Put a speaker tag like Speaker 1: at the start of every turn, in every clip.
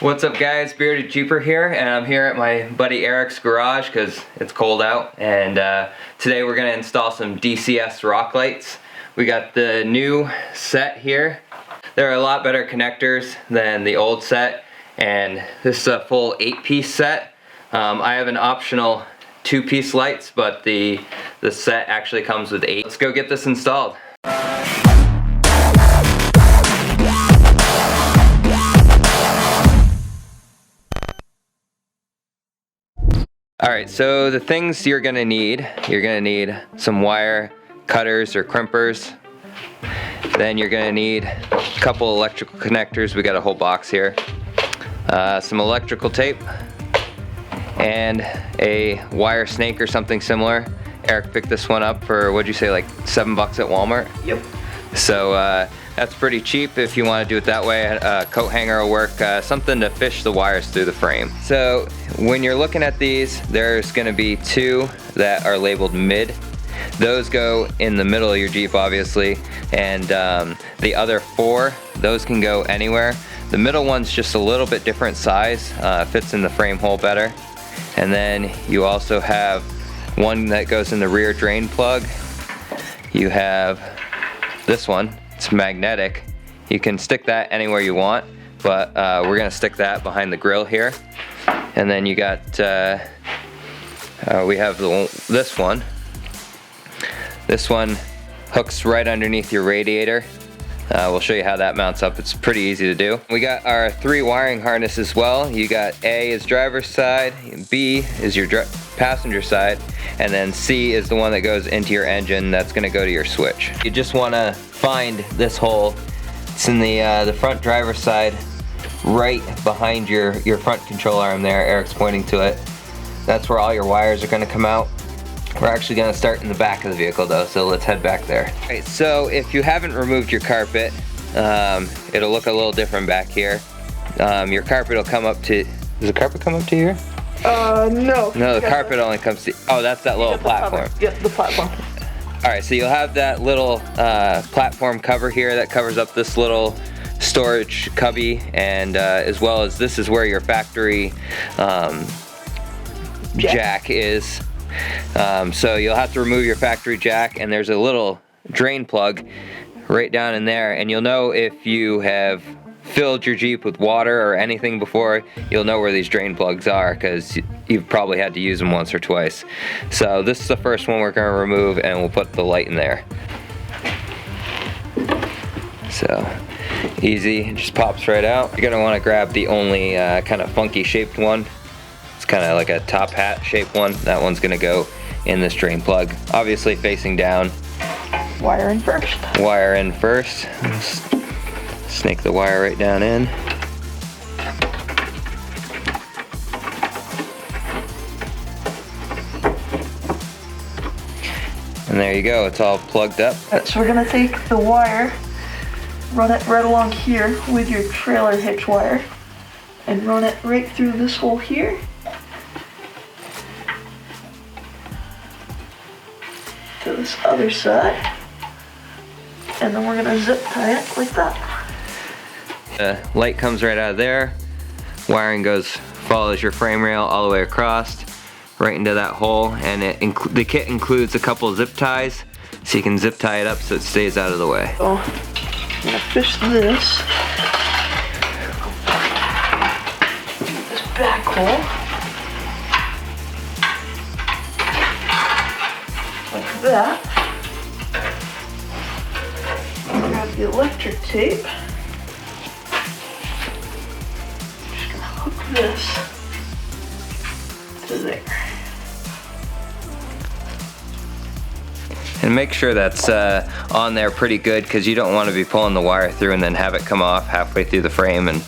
Speaker 1: What's up guys, Bearded Jeeper here, and I'm here at my buddy Eric's garage because it's cold out, and today we're going to install some DCS Rock Lights. We got the new set here. There are a lot better connectors than the old set, and this is a full 8-piece set. I have an optional 2-piece lights, but the set actually comes with 8. Let's go get this installed. Alright, so the things you're gonna need some wire cutters or crimpers. Then you're gonna need a couple electrical connectors. We got a whole box here. Some electrical tape and a wire snake or something similar. Eric picked this one up for, what'd you say, like $7 at Walmart?
Speaker 2: Yep.
Speaker 1: So that's pretty cheap if you want to do it that way. A coat hanger will work, something to fish the wires through the frame. So when you're looking at these, there's going to be 2 that are labeled mid. Those go in the middle of your Jeep, obviously, and the other 4, those can go anywhere. The middle one's just a little bit different size, fits in the frame hole better. And then you also have one that goes in the rear drain plug. You have this one. It's magnetic. You can stick that anywhere you want, but we're gonna stick that behind the grill here. And then you got, we have this one. This one hooks right underneath your radiator. We'll show you how that mounts up. It's pretty easy to do. We got our 3 wiring harness as well. You got A is driver's side, B is your passenger side, and then C is the one that goes into your engine. That's gonna go to your switch. You just wanna find this hole. It's in the front driver's side, right behind your front control arm there. Eric's pointing to it. That's where all your wires are gonna come out. We're actually gonna start in the back of the vehicle though, so let's head back there. Alright, so if you haven't removed your carpet, it'll look a little different back here. Your carpet will come up to, does the carpet come up to here?
Speaker 2: No.
Speaker 1: No, the carpet only comes to, oh, that's that little platform.
Speaker 2: Yep, the platform.
Speaker 1: Alright, so you'll have that little platform cover here that covers up this little storage cubby, and as well as this is where your factory jack is. So you'll have to remove your factory jack, and there's a little drain plug right down in there, and you'll know if you have filled your Jeep with water or anything before. You'll know where these drain plugs are because you've probably had to use them once or twice. So this is the first one we're going to remove, and we'll put the light in there. So easy, it just pops right out. You're going to want to grab the only kind of funky shaped one. It's kind of like a top hat shaped one. That one's going to go in this drain plug, obviously facing down.
Speaker 2: Wire in first.
Speaker 1: Wire in first. Snake the wire right down in. And there you go, it's all plugged up.
Speaker 2: So we're gonna take the wire, run it right along here with your trailer hitch wire, and run it right through this hole here. To this other side. And then we're gonna zip tie it like that.
Speaker 1: The light comes right out of there. Wiring follows your frame rail all the way across, right into that hole, and the kit includes a couple of zip ties, so you can zip tie it up so it stays out of the way.
Speaker 2: So I'm gonna fish this back hole like that. Grab the electric tape. This to there.
Speaker 1: And make sure that's on there pretty good, because you don't want to be pulling the wire through and then have it come off halfway through the frame and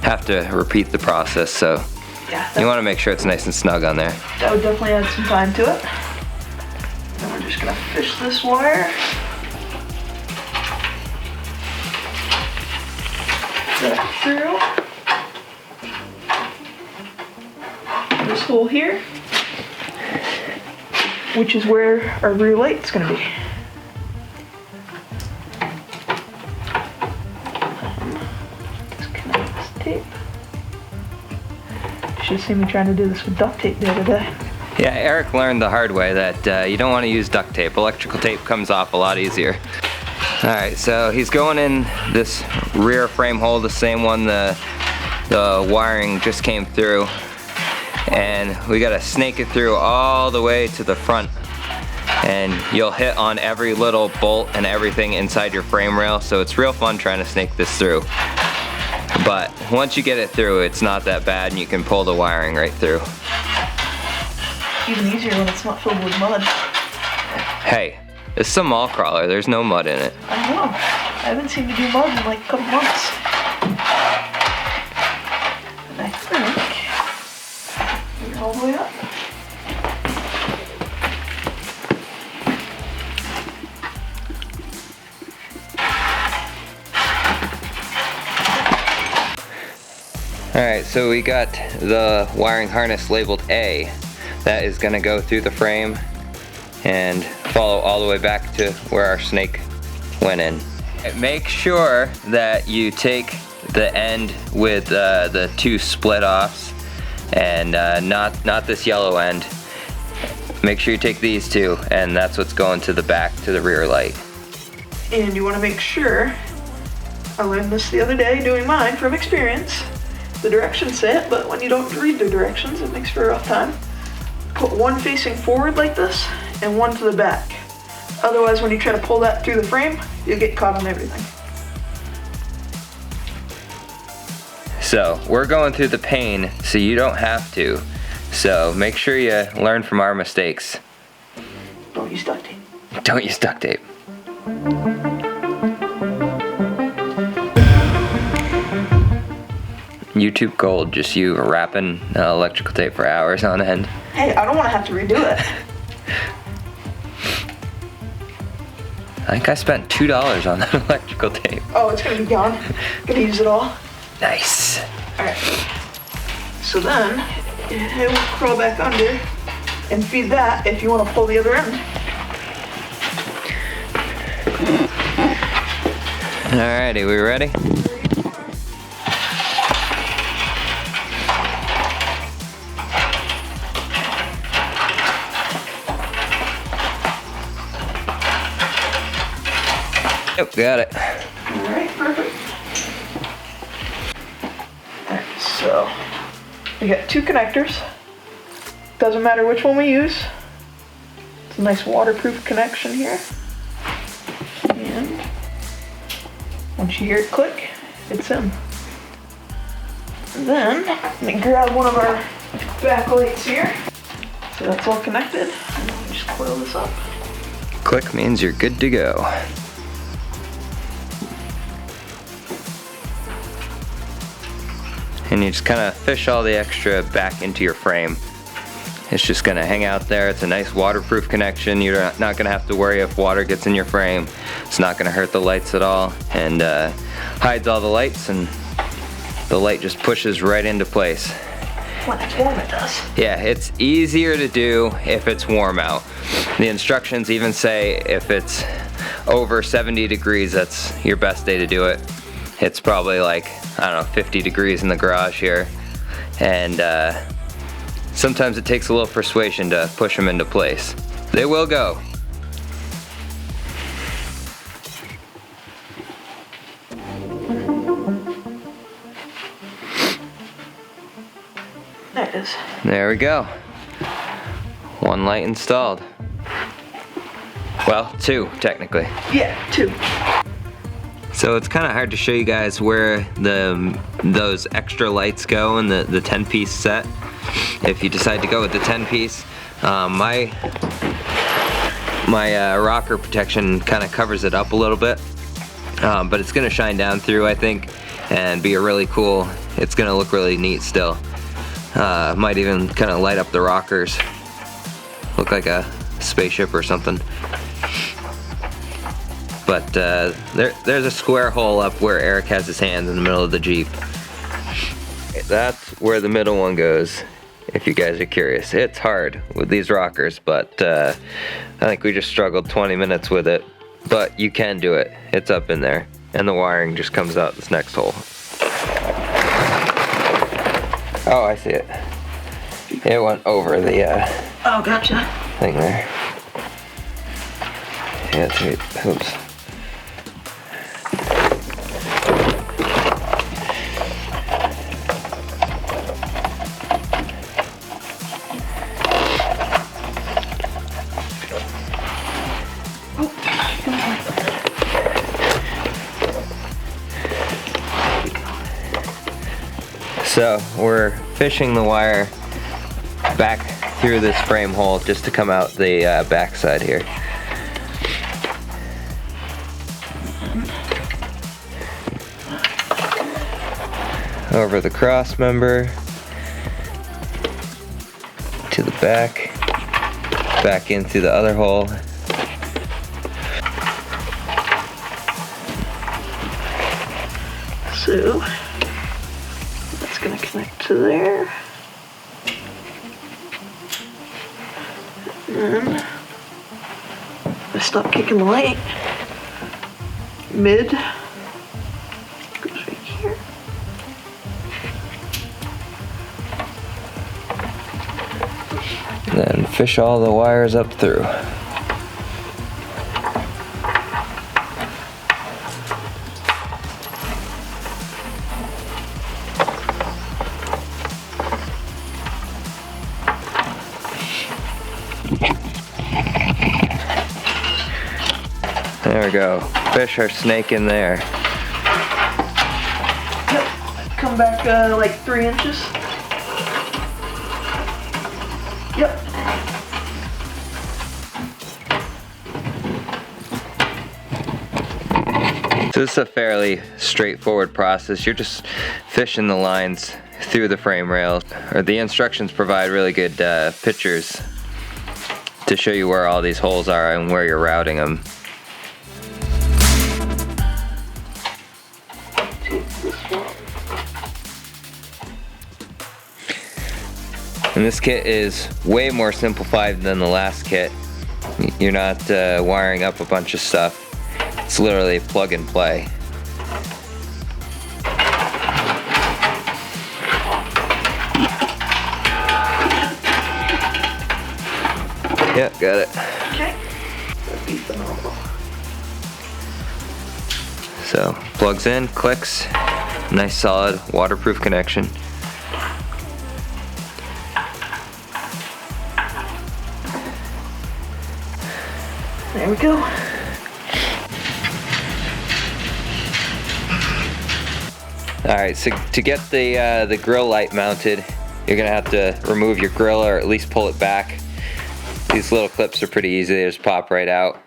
Speaker 1: have to repeat the process. So yeah, you want to make sure it's nice and snug on there.
Speaker 2: That would definitely add some time to it. Then we're just gonna fish this wire back through this hole here, which is where our rear light's gonna be. Disconnect this tape. should have seen me trying to do this with duct tape the other day.
Speaker 1: Yeah, Eric learned the hard way that you don't want to use duct tape. Electrical tape comes off a lot easier. Alright, so he's going in this rear frame hole, the same one the wiring just came through. And we gotta snake it through all the way to the front. And you'll hit on every little bolt and everything inside your frame rail, so it's real fun trying to snake this through. But once you get it through, it's not that bad and you can pull the wiring right through.
Speaker 2: Even easier when it's not filled with mud.
Speaker 1: Hey, it's a mall crawler, there's no mud in it.
Speaker 2: I know. I haven't seen you do mud in like a couple months. And I think you're all the way up.
Speaker 1: Alright, so we got the wiring harness labeled A. That is going to go through the frame and follow all the way back to where our snake went in. Make sure that you take the end with the two split offs and not this yellow end. Make sure you take these two, and that's what's going to the back to the rear light.
Speaker 2: And you want to make sure, I learned this the other day doing mine from experience, the directions say it, but when you don't read the directions, it makes for a rough time. Put one facing forward like this, and one to the back. Otherwise, when you try to pull that through the frame, you'll get caught on everything.
Speaker 1: So, we're going through the pain, so you don't have to. So, make sure you learn from our mistakes.
Speaker 2: Don't use duct tape.
Speaker 1: Don't use duct tape. YouTube gold, just you wrapping electrical tape for hours on end.
Speaker 2: Hey, I don't want to have to redo it.
Speaker 1: I think I spent $2 on that electrical tape.
Speaker 2: Oh, it's gonna be gone. Gonna use it all.
Speaker 1: Nice.
Speaker 2: Alright. So then, it will crawl back under and feed that if you want to pull the other end.
Speaker 1: Alrighty, we ready? Yep, got it.
Speaker 2: Alright, perfect. Alright, so we got two connectors. Doesn't matter which one we use. It's a nice waterproof connection here. And once you hear it click, it's in. And then let me grab one of our back lights here. So that's all connected. And then we just coil this up.
Speaker 1: Click means you're good to go. And you just kind of fish all the extra back into your frame. It's just going to hang out there. It's a nice waterproof connection. You're not going to have to worry if water gets in your frame. It's not going to hurt the lights at all, and hides all the lights, and the light just pushes right into place.
Speaker 2: When it's warm, it does.
Speaker 1: Yeah, it's easier to do if it's warm out. The instructions even say if it's over 70 degrees, that's your best day to do it. It's probably like, I don't know, 50 degrees in the garage here. And sometimes it takes a little persuasion to push them into place. They will go.
Speaker 2: There it is.
Speaker 1: There we go. One light installed. Well, two, technically.
Speaker 2: Yeah, two.
Speaker 1: So it's kind of hard to show you guys where those extra lights go in the 10-piece set. If you decide to go with the 10-piece, my rocker protection kind of covers it up a little bit, but it's gonna shine down through, I think, and be a really cool. It's gonna look really neat still. Might even kind of light up the rockers, look like a spaceship or something. But there's a square hole up where Eric has his hands in the middle of the Jeep. That's where the middle one goes, if you guys are curious. It's hard with these rockers, but I think we just struggled 20 minutes with it. But you can do it. It's up in there. And the wiring just comes out this next hole. Oh, I see it. It went over the
Speaker 2: Oh, gotcha.
Speaker 1: thing there. Yeah, that's right. Oops. So we're fishing the wire back through this frame hole just to come out the back side here. Over the cross member to the back into the other hole.
Speaker 2: So that's gonna connect to there. And then I stop kicking the light. Mid goes right here.
Speaker 1: Then fish all the wires up through. There we go. Fish our snake in there.
Speaker 2: Yep. Come back like 3 inches. Yep.
Speaker 1: So this is a fairly straightforward process. You're just fishing the lines through the frame rails. Or the instructions provide really good pictures to show you where all these holes are and where you're routing them. And this kit is way more simplified than the last kit. You're not wiring up a bunch of stuff. It's literally plug and play. Yeah, got it.
Speaker 2: Okay.
Speaker 1: So, plugs in, clicks, nice solid waterproof connection.
Speaker 2: There we go.
Speaker 1: Alright, so to get the grill light mounted, you're gonna have to remove your grill or at least pull it back. These little clips are pretty easy, they just pop right out.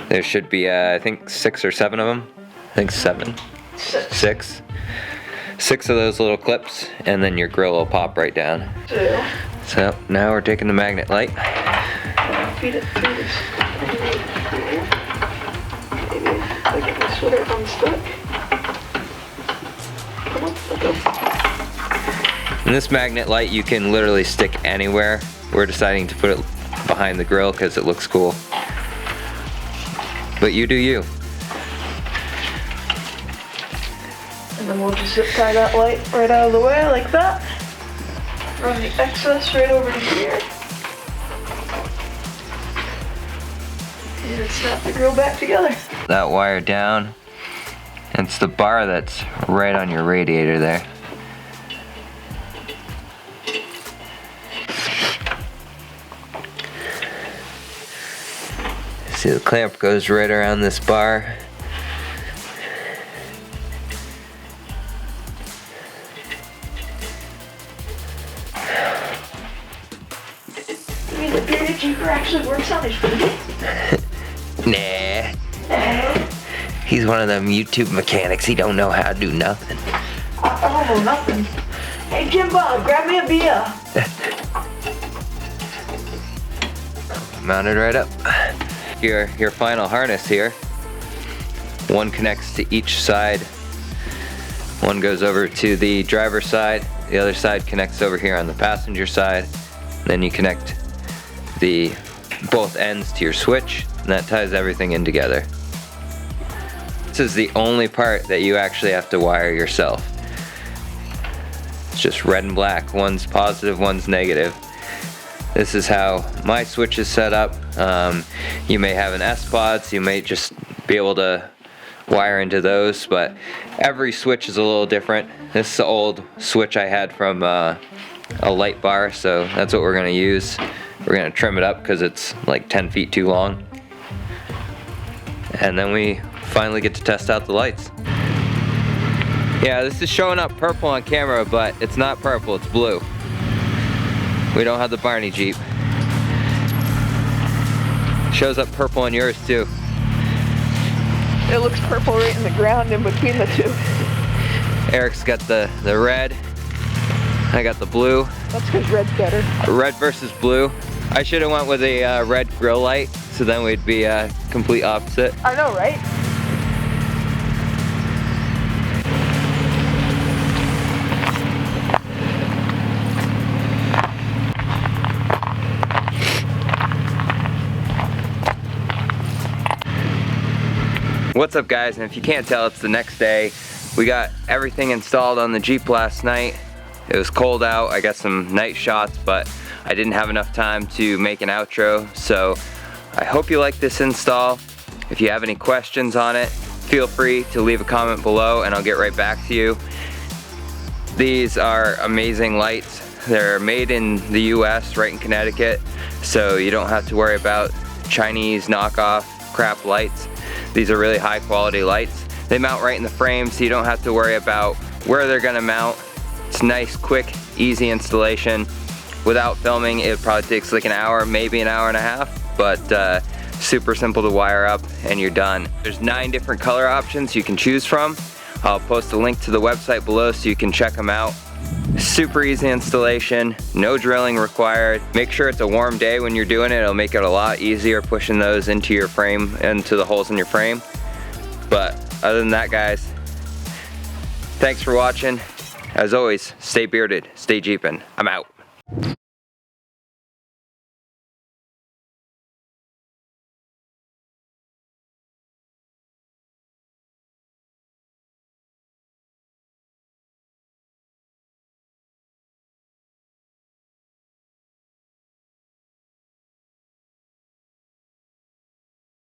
Speaker 1: There should be, I think 6 or 7 of them. I think 7. 6. 6 of those little clips, and then your grill will pop right down. So now we're taking the magnet light.
Speaker 2: Feed it through this. Maybe if I get my sweater unstuck. Come on, let go.
Speaker 1: And this magnet light you can literally stick anywhere. We're deciding to put it behind the grill because it looks cool. But you do you.
Speaker 2: And then we'll just zip tie that light right out of the way like that. Run the excess right over to here. And snap the grill back together.
Speaker 1: That wire down. And it's the bar that's right on your radiator there. See, the clamp goes right around this bar.
Speaker 2: I mean, the period keeper actually works on his food.
Speaker 1: Nah. He's one of them YouTube mechanics. He don't know how to do nothing.
Speaker 2: I don't know nothing. Hey, Jimbo, grab me a beer.
Speaker 1: Mounted right up. Your final harness here. One connects to each side. One goes over to the driver's side. The other side connects over here on the passenger side. Then you connect the both ends to your switch, and that ties everything in together. This is the only part that you actually have to wire yourself. It's just red and black. One's positive, one's negative. This is how my switch is set up. You may have an S-pod, so you may just be able to wire into those, but every switch is a little different. This is the old switch I had from a light bar, so that's what we're gonna use. We're gonna trim it up because it's like 10 feet too long. And then we finally get to test out the lights. Yeah, this is showing up purple on camera, but it's not purple, it's blue. We don't have the Barney Jeep. Shows up purple on yours too.
Speaker 2: It looks purple right in the ground in between the two.
Speaker 1: Eric's got the red. I got the blue.
Speaker 2: That's because red's better.
Speaker 1: Red versus blue. I should have went with a red grill light, so then we'd be complete opposite.
Speaker 2: I know, right?
Speaker 1: What's up, guys? And if you can't tell, it's the next day. We got everything installed on the Jeep last night. It was cold out. I got some night shots, but I didn't have enough time to make an outro. So I hope you like this install. If you have any questions on it, feel free to leave a comment below and I'll get right back to you. These are amazing lights. They're made in the US, right in Connecticut, so you don't have to worry about Chinese knockoff crap lights. These are really high quality lights. They mount right in the frame, so you don't have to worry about where they're gonna mount. It's nice, quick, easy installation. Without filming, it probably takes like an hour, maybe an hour and a half, but super simple to wire up and you're done. There's 9 different color options you can choose from. I'll post a link to the website below so you can check them out. Super easy installation, no drilling required. Make sure it's a warm day when you're doing it. It'll make it a lot easier pushing those into your frame, into the holes in your frame. But other than that, guys, thanks for watching. As always, stay bearded, stay Jeepin'. I'm out.